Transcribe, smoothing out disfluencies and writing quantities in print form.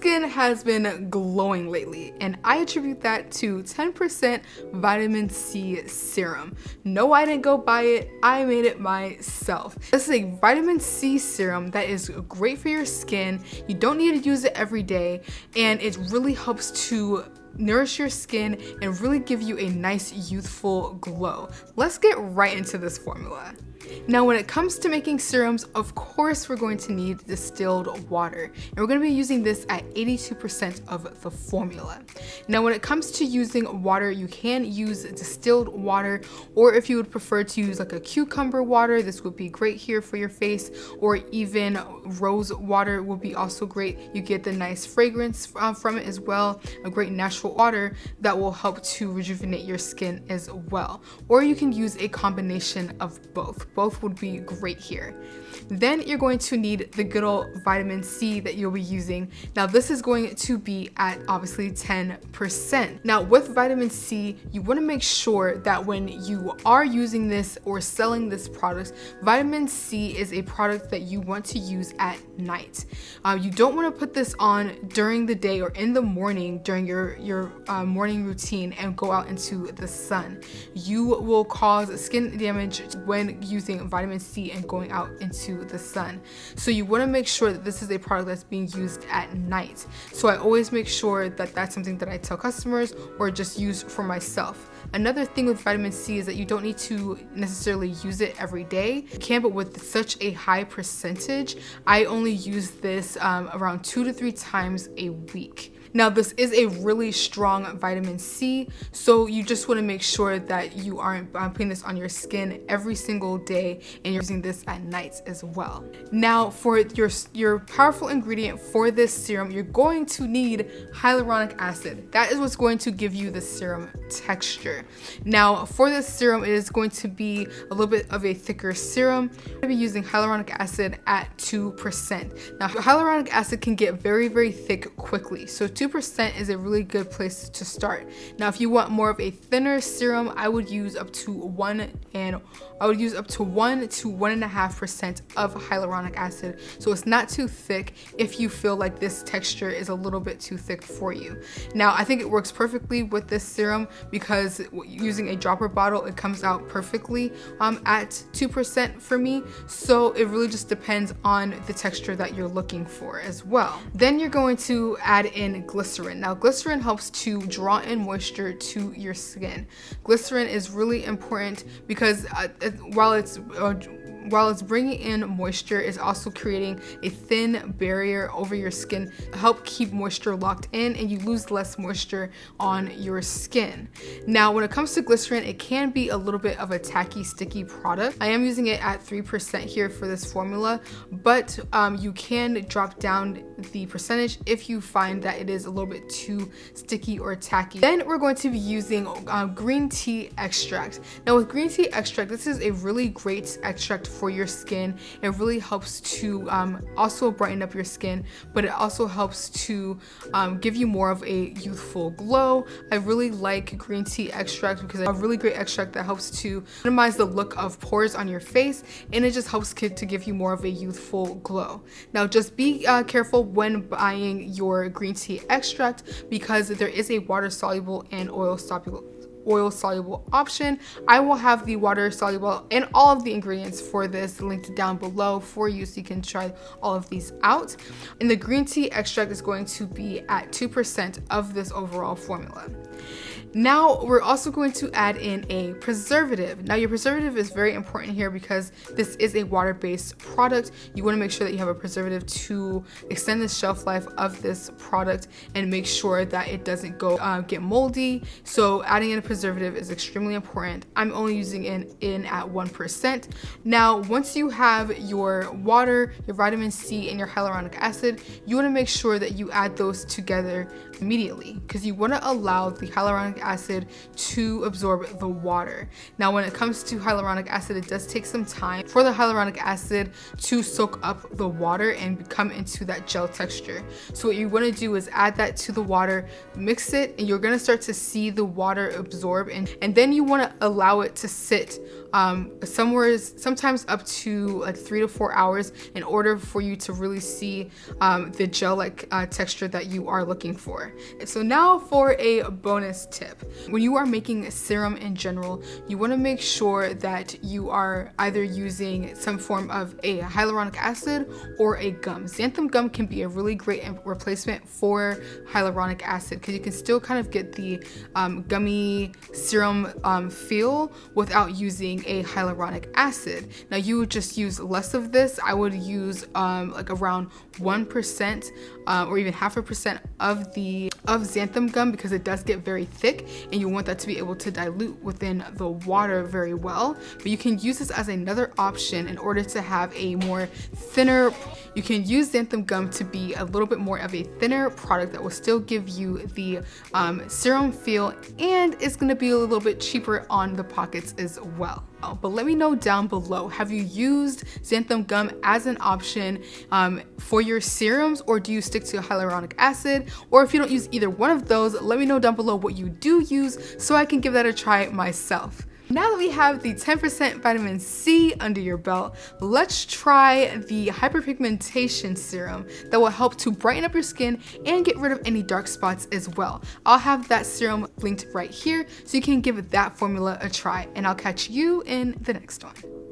skin has been glowing lately, and I attribute that to 10% vitamin C serum. No, I didn't go buy it, I made it myself. This is a vitamin C serum that is great for your skin. You don't need to use it every day, and it really helps to nourish your skin and really give you a nice youthful glow. Let's get right into this formula. Now, when it comes to making serums, of course, we're going to need distilled water, and we're going to be using this at 82% of the formula. Now, when it comes to using water, you can use distilled water, or if you would prefer to use like a cucumber water, this would be great here for your face, or even rose water would be also great. You get the nice fragrance from it as well, a great natural water that will help to rejuvenate your skin as well. Or you can use a combination of both. Both would be great here. Then you're going to need the good old vitamin C that you'll be using. Now this is going to be at obviously 10%. Now with vitamin C, you want to make sure that when you are using this or selling this product, vitamin C is a product that you want to use at night. You don't want to put this on during the day or in the morning during your morning routine and go out into the sun. You will cause skin damage when using vitamin C and going out into the sun. So you want to make sure that this is a product that's being used at night. So I always make sure that that's something that I tell customers or just use for myself. Another thing with vitamin C is that you don't need to necessarily use it every day. You can, but with such a high percentage, I only use this around 2 to 3 times a week. Now this is a really strong vitamin C, so you just want to make sure that you aren't putting this on your skin every single day and you're using this at nights as well. Now for your powerful ingredient for this serum, you're going to need hyaluronic acid. That is what's going to give you the serum texture. Now for this serum, it is going to be a little bit of a thicker serum. I'm going to be using hyaluronic acid at 2%. Now hyaluronic acid can get very, very thick quickly, so 2% is a really good place to start. Now, if you want more of a thinner serum, I would use up to 1 to 1.5% of hyaluronic acid. So it's not too thick if you feel like this texture is a little bit too thick for you. Now, I think it works perfectly with this serum because using a dropper bottle, it comes out perfectly at 2% for me. So it really just depends on the texture that you're looking for as well. Then you're going to add in glycerin. Now glycerin helps to draw in moisture to your skin. Glycerin is really important because while it's bringing in moisture, it's also creating a thin barrier over your skin to help keep moisture locked in, and you lose less moisture on your skin. Now when it comes to glycerin, it can be a little bit of a tacky, sticky product. I am using it at 3% here for this formula, but you can drop down the percentage if you find that it is a little bit too sticky or tacky. Then we're going to be using green tea extract. Now with green tea extract, this is a really great extract for your skin. It really helps to also brighten up your skin, but it also helps to give you more of a youthful glow. I really like green tea extract because it's a really great extract that helps to minimize the look of pores on your face, and it just helps to give you more of a youthful glow. Now just be careful when buying your green tea extract because there is a water soluble and oil soluble option. I will have the water soluble and all of the ingredients for this linked down below for you so you can try all of these out. And the green tea extract is going to be at 2% of this overall formula. Now we're also going to add in a preservative. Now your preservative is very important here because this is a water-based product. You want to make sure that you have a preservative to extend the shelf life of this product and make sure that it doesn't go get moldy. So adding in a preservative is extremely important. I'm only using it in at 1%. Now once you have your water, your vitamin C, and your hyaluronic acid, you want to make sure that you add those together immediately because you want to allow the hyaluronic acid to absorb the water. Now when it comes to hyaluronic acid, it does take some time for the hyaluronic acid to soak up the water and come into that gel texture. So what you want to do is add that to the water, mix it, and you're going to start to see the water absorb absorb, and then you want to allow it to sit sometimes up to like 3 to 4 hours in order for you to really see the gel-like texture that you are looking for. So now for a bonus tip. When you are making a serum in general, you want to make sure that you are either using some form of a hyaluronic acid or a gum. Xanthan gum can be a really great replacement for hyaluronic acid because you can still kind of get the gummy serum feel without using a hyaluronic acid. Now you would just use less of this. I would use like around 1% or even 0.5% of xanthan gum because it does get very thick and you want that to be able to dilute within the water very well. But you can use this as another option in order to have a more thinner. You can use xanthan gum to be a little bit more of a thinner product that will still give you the serum feel, and it's going to be a little bit cheaper on the pockets as well. But let me know down below, have you used xanthan gum as an option for your serums, or do you stick to hyaluronic acid? Or if you don't use either one of those, let me know down below what you do use so I can give that a try myself. Now that we have the 10% vitamin C under your belt, let's try the hyperpigmentation serum that will help to brighten up your skin and get rid of any dark spots as well. I'll have that serum linked right here so you can give that formula a try, and I'll catch you in the next one.